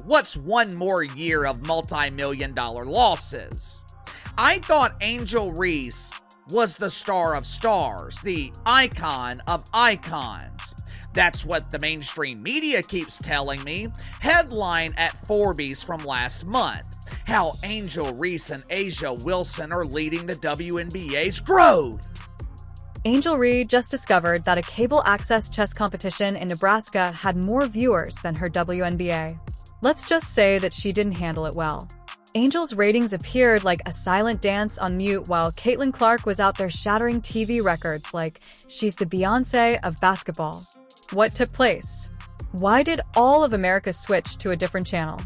What's one more year of multi-million-dollar losses? I thought Angel Reese was the star of stars, the icon of icons. That's what the mainstream media keeps telling me. Headline at Forbes from last month. How Angel Reese and Asia Wilson are leading the WNBA's growth. Angel Reese just discovered that a cable access chess competition in Nebraska had more viewers than her WNBA. Let's just say that she didn't handle it well. Angel's ratings appeared like a silent dance on mute while Caitlin Clark was out there shattering TV records like she's the Beyoncé of basketball. What took place? Why did all of America switch to a different channel?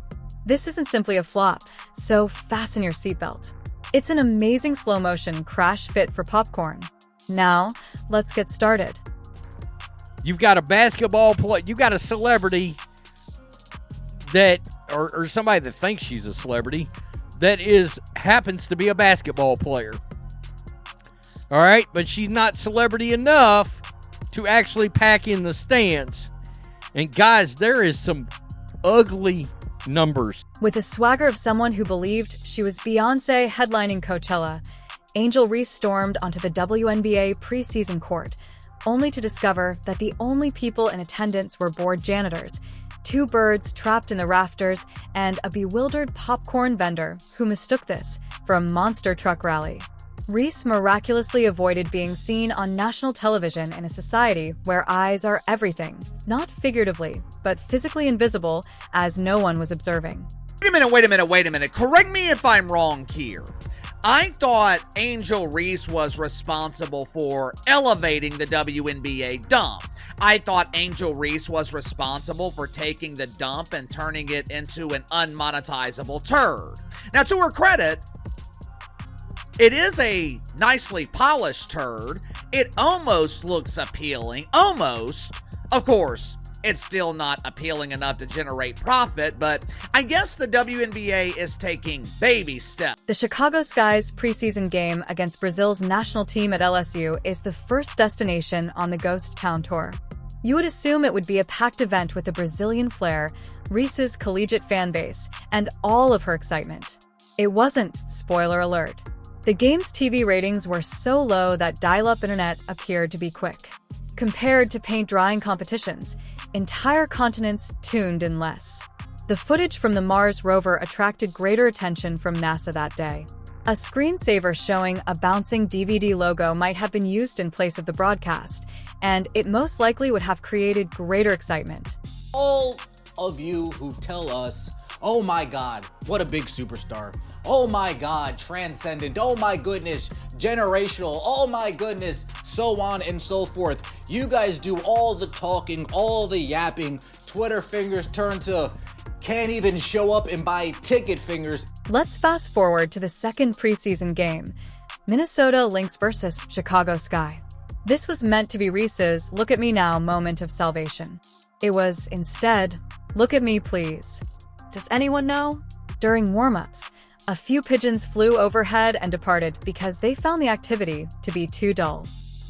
This isn't simply a flop, so fasten your seatbelt. It's an amazing slow-motion crash fit for popcorn. Now, let's get started. You've got a basketball player, you got a celebrity that, or somebody that thinks she's a celebrity, that happens to be a basketball player. All right, but she's not celebrity enough to actually pack in the stands. And guys, there is some ugly numbers. With the swagger of someone who believed she was Beyoncé headlining Coachella, Angel Reese stormed onto the WNBA preseason court, only to discover that the only people in attendance were bored janitors, two birds trapped in the rafters, and a bewildered popcorn vendor who mistook this for a monster truck rally. Reese miraculously avoided being seen on national television in a society where eyes are everything, not figuratively, but physically invisible, as no one was observing. Wait a minute. Correct me if I'm wrong here. I thought Angel Reese was responsible for elevating the WNBA dump. I thought Angel Reese was responsible for taking the dump and turning it into an unmonetizable turd. Now, to her credit, it is a nicely polished turd. It almost looks appealing. Almost. Of course, it's still not appealing enough to generate profit, but I guess the WNBA is taking baby steps. The Chicago Sky's preseason game against Brazil's national team at LSU is the first destination on the Ghost Town Tour. You would assume it would be a packed event with the Brazilian flair, Reese's collegiate fan base, and all of her excitement. It wasn't, spoiler alert. The game's TV ratings were so low that dial-up internet appeared to be quick. Compared to paint-drying competitions, entire continents tuned in less. The footage from the Mars rover attracted greater attention from NASA that day. A screensaver showing a bouncing DVD logo might have been used in place of the broadcast, and it most likely would have created greater excitement. All of you who tell us, oh my God, what a big superstar. Oh my God, transcendent. Oh my goodness, generational. Oh my goodness, so on and so forth. You guys do all the talking, all the yapping. Twitter fingers turn to can't even show up and buy ticket fingers. Let's fast forward to the second preseason game, Minnesota Lynx versus Chicago Sky. This was meant to be Reese's look at me now moment of salvation. It was, instead, look at me please. Does anyone know? During warm-ups, a few pigeons flew overhead and departed because they found the activity to be too dull.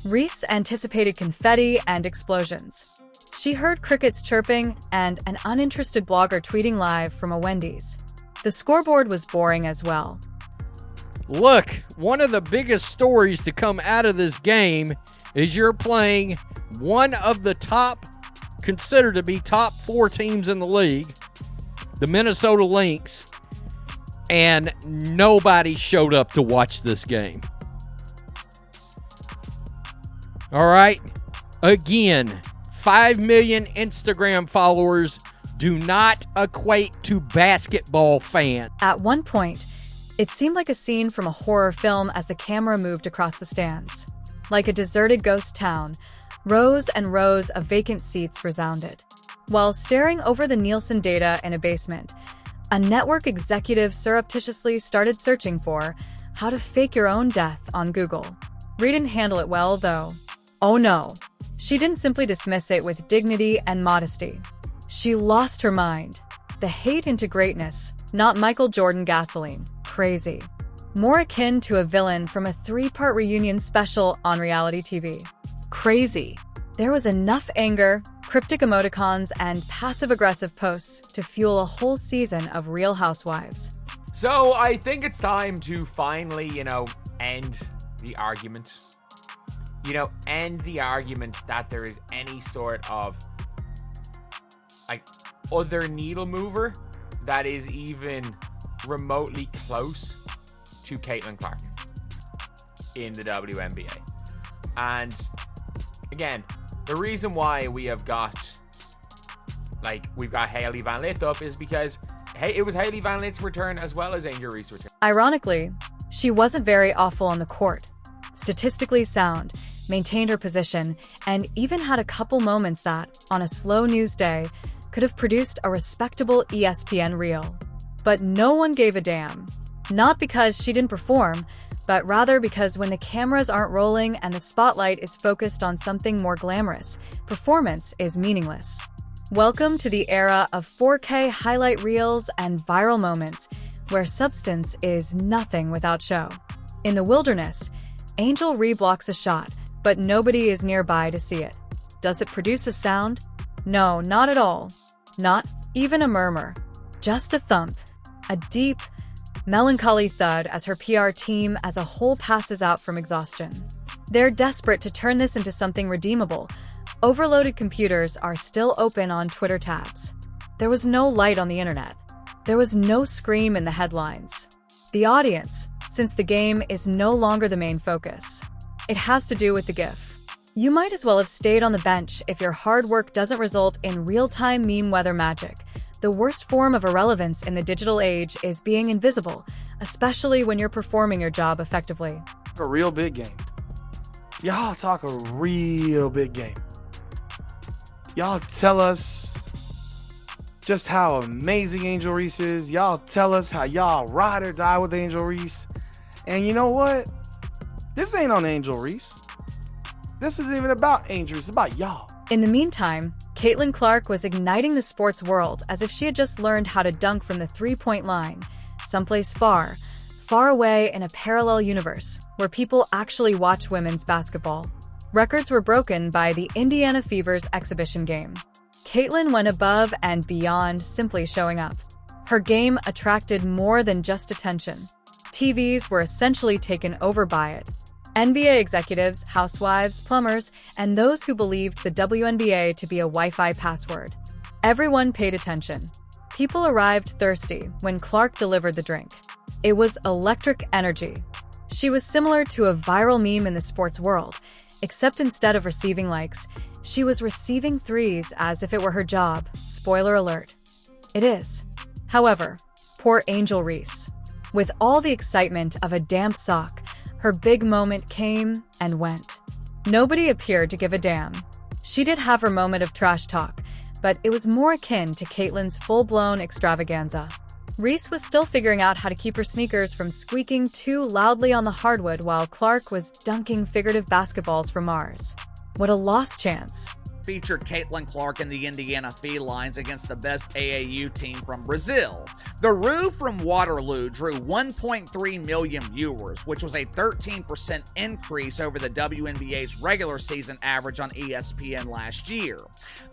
Reese anticipated confetti and explosions. She heard crickets chirping and an uninterested blogger tweeting live from a Wendy's. The scoreboard was boring as well. Look, one of the biggest stories to come out of this game is you're playing one of the considered to be top 4 teams in the league, the Minnesota Lynx, and nobody showed up to watch this game. All right. Again, 5 million Instagram followers do not equate to basketball fans. At one point, it seemed like a scene from a horror film as the camera moved across the stands. Like a deserted ghost town, rows and rows of vacant seats resounded. While staring over the Nielsen data in a basement, a network executive surreptitiously started searching for how to fake your own death on Google. Reed didn't handle it well, though. Oh no. She didn't simply dismiss it with dignity and modesty. She lost her mind. The hate into greatness, not Michael Jordan gasoline. Crazy. More akin to a villain from a 3-part reunion special on reality TV. Crazy. There was enough anger, cryptic emoticons, and passive-aggressive posts to fuel a whole season of Real Housewives. So I think it's time to finally, end the argument. End the argument that there is any sort of other needle mover that is even remotely close to Caitlin Clark in the WNBA. And again, the reason why we've got Hailey Van Lith up is because it was Hailey Van Lith's return as well as Angel Reese's return. Ironically, she wasn't very awful on the court. Statistically sound, maintained her position, and even had a couple moments that, on a slow news day, could have produced a respectable ESPN reel. But no one gave a damn. Not because she didn't perform, but rather because when the cameras aren't rolling and the spotlight is focused on something more glamorous, performance is meaningless. Welcome to the era of 4K highlight reels and viral moments, where substance is nothing without show. In the wilderness, Angel reblocks a shot, but nobody is nearby to see it. Does it produce a sound? No, not at all. Not even a murmur. Just a thump. A deep, melancholy thud as her PR team as a whole passes out from exhaustion. They're desperate to turn this into something redeemable. Overloaded computers are still open on Twitter tabs. There was no light on the internet. There was no scream in the headlines. The audience, since the game is no longer the main focus. It has to do with the GIF. You might as well have stayed on the bench if your hard work doesn't result in real-time meme weather magic. The worst form of irrelevance in the digital age is being invisible, especially when you're performing your job effectively. A real big game. Y'all talk a real big game. Y'all tell us just how amazing Angel Reese is. Y'all tell us how y'all ride or die with Angel Reese. And you know what? This ain't on Angel Reese. This isn't even about Angel Reese. It's about y'all. In the meantime, Caitlin Clark was igniting the sports world as if she had just learned how to dunk from the three-point line, someplace far, far away in a parallel universe where people actually watch women's basketball. Records were broken by the Indiana Fever's exhibition game. Caitlin went above and beyond simply showing up. Her game attracted more than just attention. TVs were essentially taken over by it. NBA executives, housewives, plumbers, and those who believed the WNBA to be a Wi-Fi password. Everyone paid attention. People arrived thirsty when Clark delivered the drink. It was electric energy. She was similar to a viral meme in the sports world, except instead of receiving likes, she was receiving threes as if it were her job. Spoiler alert. It is. However, poor Angel Reese. With all the excitement of a damp sock, her big moment came and went. Nobody appeared to give a damn. She did have her moment of trash talk, but it was more akin to Caitlin's full-blown extravaganza. Reese was still figuring out how to keep her sneakers from squeaking too loudly on the hardwood while Clark was dunking figurative basketballs from Mars. What a lost chance. Featured Caitlin Clark and the Indiana Felines against the best AAU team from Brazil. The Roo from Waterloo drew 1.3 million viewers, which was a 13% increase over the WNBA's regular season average on ESPN last year.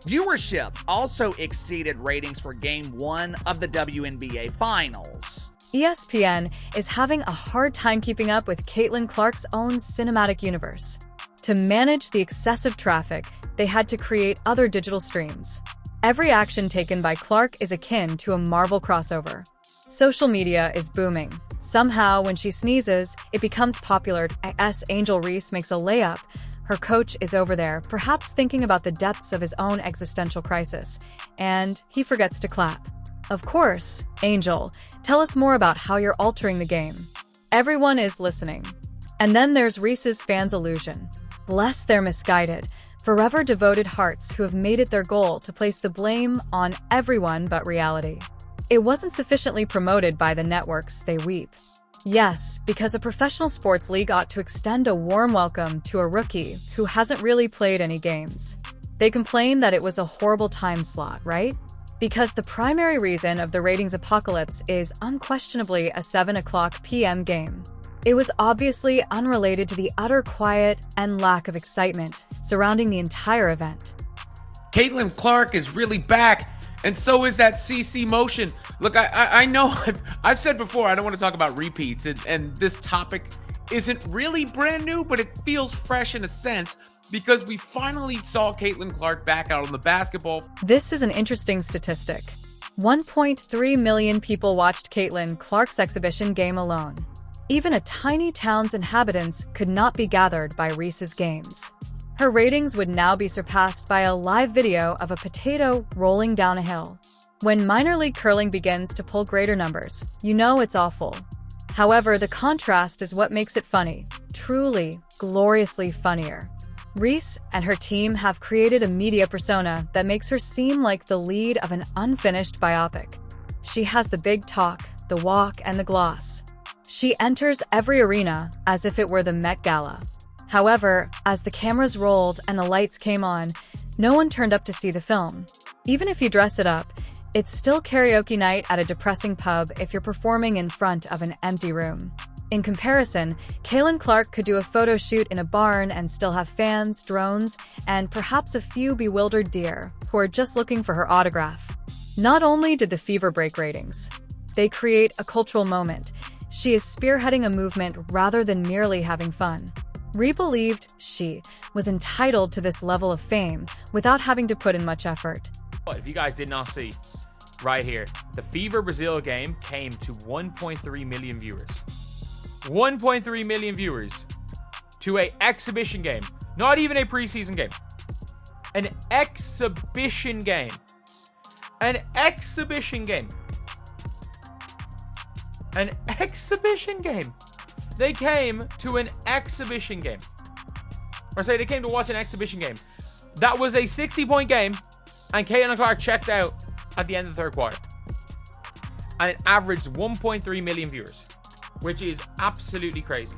Viewership also exceeded ratings for Game 1 of the WNBA Finals. ESPN is having a hard time keeping up with Caitlin Clark's own cinematic universe. To manage the excessive traffic, they had to create other digital streams. Every action taken by Clark is akin to a Marvel crossover. Social media is booming. Somehow, when she sneezes, it becomes popular as Angel Reese makes a layup. Her coach is over there, perhaps thinking about the depths of his own existential crisis, and he forgets to clap. Of course, Angel, tell us more about how you're altering the game. Everyone is listening. And then there's Reese's fans' illusion. Bless their misguided, forever devoted hearts who have made it their goal to place the blame on everyone but reality. It wasn't sufficiently promoted by the networks, they weep. Yes, because a professional sports league ought to extend a warm welcome to a rookie who hasn't really played any games. They complain that it was a horrible time slot, right? Because the primary reason of the ratings apocalypse is unquestionably a 7:00 p.m. game. It was obviously unrelated to the utter quiet and lack of excitement surrounding the entire event. Caitlin Clark is really back, and so is that CC motion. Look, I know I've said before I don't want to talk about repeats, and this topic isn't really brand new, but it feels fresh in a sense because we finally saw Caitlin Clark back out on the basketball. This is an interesting statistic. 1.3 million people watched Caitlin Clark's exhibition game alone. Even a tiny town's inhabitants could not be gathered by Reese's games. Her ratings would now be surpassed by a live video of a potato rolling down a hill. When minor league curling begins to pull greater numbers, you know it's awful. However, the contrast is what makes it funny. Truly, gloriously funnier. Reese and her team have created a media persona that makes her seem like the lead of an unfinished biopic. She has the big talk, the walk, and the gloss. She enters every arena as if it were the Met Gala. However, as the cameras rolled and the lights came on, no one turned up to see the film. Even if you dress it up, it's still karaoke night at a depressing pub if you're performing in front of an empty room. In comparison, Caitlin Clark could do a photo shoot in a barn and still have fans, drones, and perhaps a few bewildered deer who are just looking for her autograph. Not only did the Fever break ratings, they create a cultural moment. She is spearheading a movement rather than merely having fun. Ree believed she was entitled to this level of fame without having to put in much effort. If you guys did not see, right here, the Fever Brazil game came to 1.3 million viewers. 1.3 million viewers to an exhibition game. Not even a preseason game. An exhibition game. An exhibition game. An exhibition game. They came to an exhibition game. Or say they came to watch an exhibition game. That was a 60-point game, and Caitlin Clark checked out at the end of the third quarter. And it averaged 1.3 million viewers, which is absolutely crazy.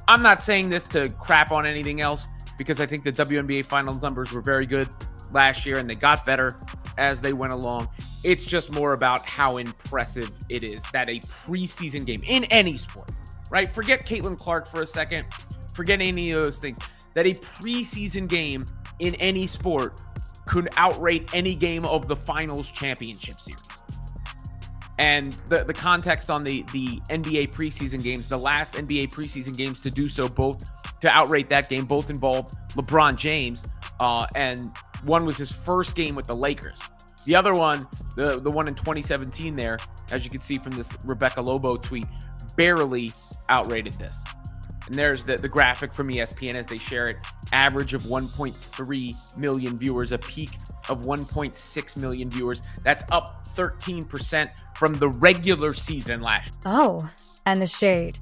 I'm not saying this to crap on anything else because I think the WNBA finals numbers were very good last year and they got better as they went along. It's just more about how impressive it is that a preseason game in any sport, right? Forget Caitlin Clark for a second. Forget any of those things. That a preseason game in any sport could outrate any game of the finals championship series. And the context on the NBA preseason games, the last NBA preseason games to do so, both to outrate that game, both involved LeBron James, and one was his first game with the Lakers. The other one, the one in 2017 there, as you can see from this Rebecca Lobo tweet, barely outrated this. And there's the graphic from ESPN as they share it. Average of 1.3 million viewers, a peak of 1.6 million viewers. That's up 13% from the regular season last. Oh, and the shade.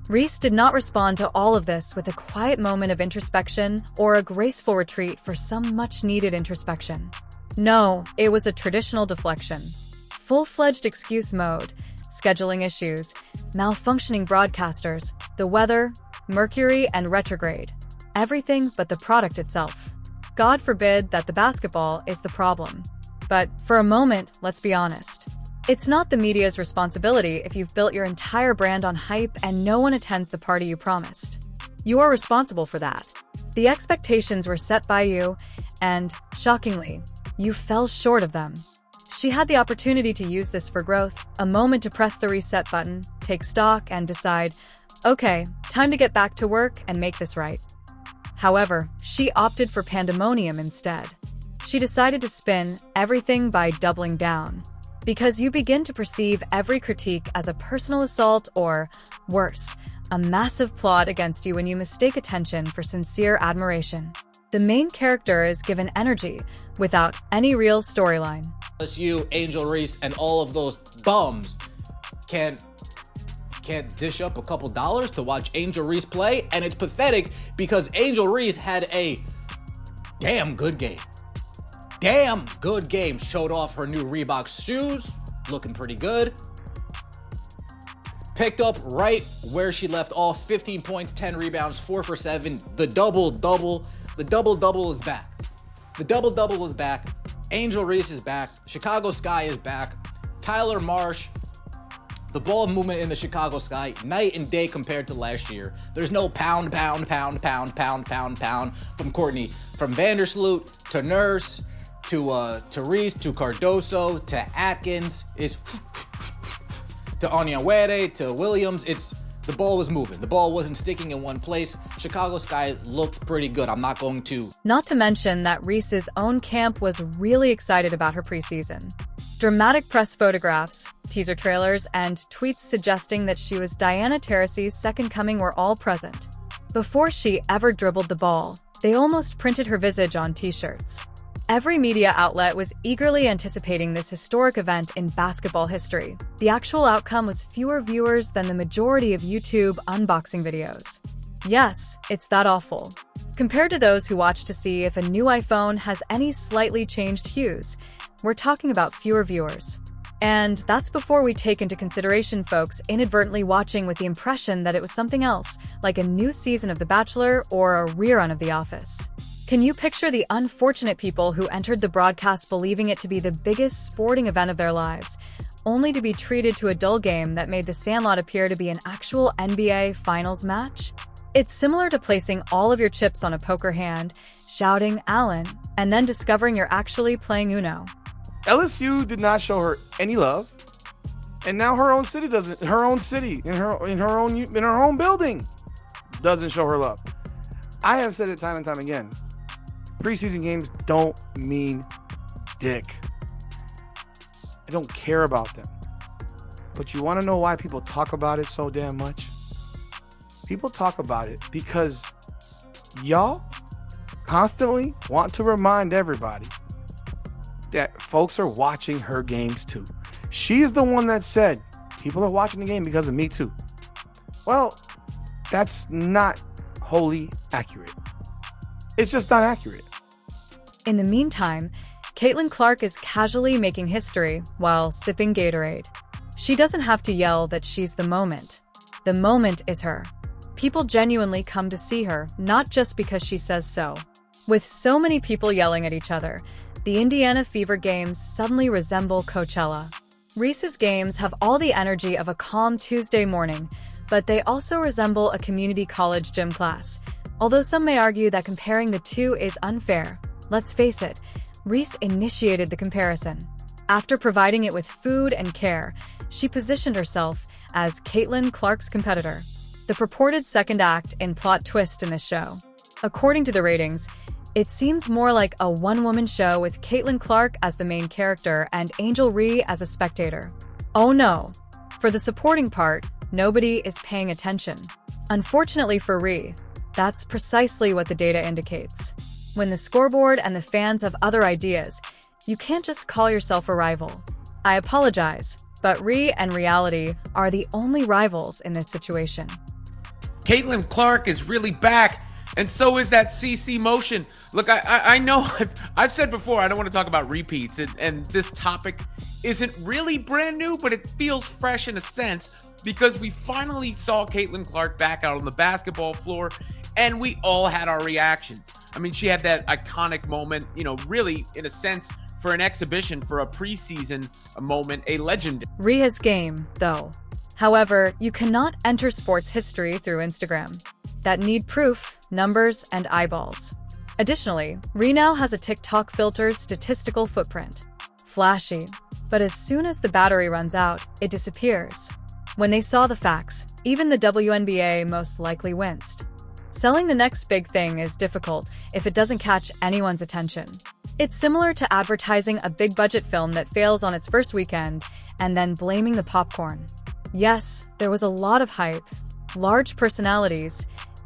Reese did not respond to all of this with a quiet moment of introspection or a graceful retreat for some much-needed introspection. No, it was a traditional deflection. Full-fledged excuse mode, scheduling issues, malfunctioning broadcasters, the weather, Mercury, and retrograde. Everything but the product itself. God forbid that the basketball is the problem. But for a moment, let's be honest. It's not the media's responsibility if you've built your entire brand on hype and no one attends the party you promised. You are responsible for that. The expectations were set by you, and, shockingly, you fell short of them. She had the opportunity to use this for growth, a moment to press the reset button, take stock, and decide, okay, time to get back to work and make this right. However, she opted for pandemonium instead. She decided to spin everything by doubling down. Because you begin to perceive every critique as a personal assault or, worse, a massive plot against you when you mistake attention for sincere admiration. The main character is given energy without any real storyline. Unless you, Angel Reese, and all of those bums can't dish up a couple dollars to watch Angel Reese play, and it's pathetic because Angel Reese had a damn good game. Damn good game. Showed off her new Reebok shoes, looking pretty good. Picked up right where she left off, 15 points, 10 rebounds, 4 for 7. The double-double is back. The double-double is back. Angel Reese is back. Chicago Sky is back. Tyler Marsh. The ball movement in the Chicago Sky, night and day compared to last year. There's no pound from Courtney, from Vandersloot to Nurse to Reese, to Cardoso, to Atkins, it's to Onyenwere, to Williams. The ball was moving. The ball wasn't sticking in one place. Chicago Sky looked pretty good. I'm not going to. Not to mention that Reese's own camp was really excited about her preseason. Dramatic press photographs, teaser trailers, and tweets suggesting that she was Diana Taurasi's second coming were all present. Before she ever dribbled the ball, they almost printed her visage on t-shirts. Every media outlet was eagerly anticipating this historic event in basketball history. The actual outcome was fewer viewers than the majority of YouTube unboxing videos. Yes, it's that awful. Compared to those who watch to see if a new iPhone has any slightly changed hues, we're talking about fewer viewers. And that's before we take into consideration folks inadvertently watching with the impression that it was something else, like a new season of The Bachelor or a rerun of The Office. Can you picture the unfortunate people who entered the broadcast believing it to be the biggest sporting event of their lives, only to be treated to a dull game that made The Sandlot appear to be an actual NBA Finals match? It's similar to placing all of your chips on a poker hand, shouting "Allen," and then discovering you're actually playing Uno. LSU did not show her any love, and now her own city in her own building doesn't show her love. I have said it time and time again. Preseason games don't mean dick. I don't care about them. But you want to know why people talk about it so damn much? People talk about it because y'all constantly want to remind everybody that folks are watching her games too. She is the one that said, people are watching the game because of me too. Well, that's not wholly accurate. It's just not accurate. In the meantime, Caitlin Clark is casually making history while sipping Gatorade. She doesn't have to yell that she's the moment. The moment is her. People genuinely come to see her, not just because she says so. With so many people yelling at each other, the Indiana Fever Games suddenly resemble Coachella. Reese's games have all the energy of a calm Tuesday morning, but they also resemble a community college gym class. Although some may argue that comparing the two is unfair, let's face it, Reese initiated the comparison. After providing it with food and care, she positioned herself as Caitlin Clark's competitor, the purported second act in plot twist in this show. According to the ratings, it seems more like a one-woman show with Caitlin Clark as the main character and Angel Reese as a spectator. Oh no! For the supporting part, nobody is paying attention. Unfortunately for Reese, that's precisely what the data indicates. When the scoreboard and the fans have other ideas, you can't just call yourself a rival. I apologize, but Reese and reality are the only rivals in this situation. Caitlin Clark is really back, and so is that CC motion. Look, I know I've said before I don't want to talk about repeats, and this topic isn't really brand new, but it feels fresh in a sense because we finally saw Caitlin Clark back out on the basketball floor, and we all had our reactions. I mean, she had that iconic moment, really, in a sense, for an exhibition, for a preseason moment, a legend. Reese's game, though. However, you cannot enter sports history through Instagram. That need proof, numbers, and eyeballs. Additionally, Reese now has a TikTok filter's statistical footprint. Flashy, but as soon as the battery runs out, it disappears. When they saw the facts, even the WNBA most likely winced. Selling the next big thing is difficult if it doesn't catch anyone's attention. It's similar to advertising a big-budget film that fails on its first weekend and then blaming the popcorn. Yes, there was a lot of hype, large personalities,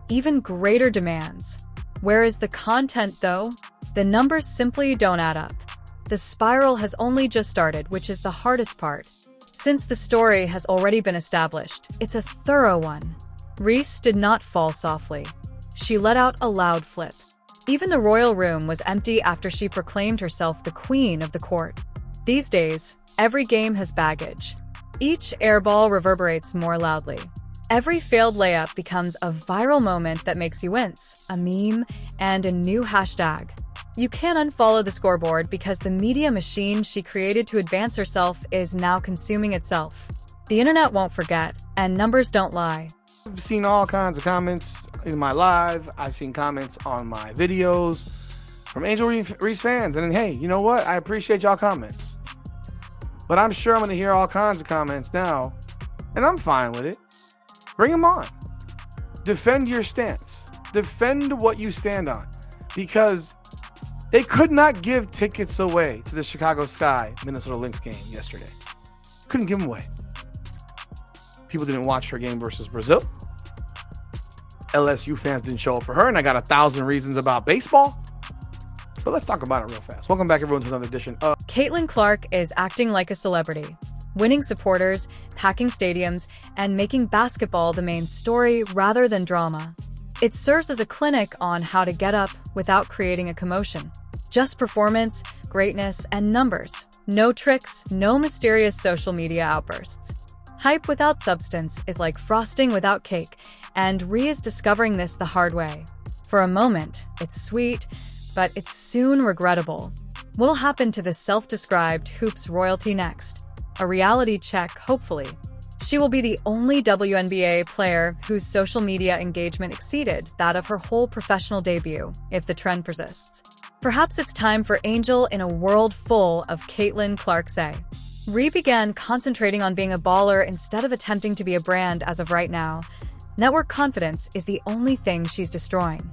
even greater demands. Where is the content, though? The numbers simply don't add up. The spiral has only just started, which is the hardest part. Since the story has already been established, it's a thorough one. Reese did not fall softly. She let out a loud flip. Even the royal room was empty after she proclaimed herself the queen of the court. These days, every game has baggage. Each airball reverberates more loudly. Every failed layup becomes a viral moment that makes you wince, a meme, and a new hashtag. You can't unfollow the scoreboard because the media machine she created to advance herself is now consuming itself. The internet won't forget, and numbers don't lie. I've seen all kinds of comments in my live. I've seen comments on my videos. from Angel Reese fans. And then, hey, you know what? I appreciate y'all comments. But I'm sure I'm going to hear all kinds of comments now, and I'm fine with it. Bring them on. Defend your stance. Defend what you stand on. Because they could not give tickets away to the Chicago Sky Minnesota Lynx game yesterday. Couldn't give them away. People didn't watch her game versus Brazil. LSU fans didn't show up for her, and I got 1,000 reasons about baseball. But let's talk about it real fast. Welcome back, everyone, to another edition of Caitlin Clark is acting like a celebrity, winning supporters, packing stadiums, and making basketball the main story rather than drama. It serves as a clinic on how to get up without creating a commotion. Just performance, greatness, and numbers. No tricks, no mysterious social media outbursts. Hype without substance is like frosting without cake, and Rhea is discovering this the hard way. For a moment, it's sweet, but it's soon regrettable. What'll happen to this self-described hoops royalty next? A reality check, hopefully. She will be the only WNBA player whose social media engagement exceeded that of her whole professional debut, if the trend persists. Perhaps it's time for Angel in a world full of Caitlin Clark-say. Rhea began concentrating on being a baller instead of attempting to be a brand as of right now. Network confidence is the only thing she's destroying.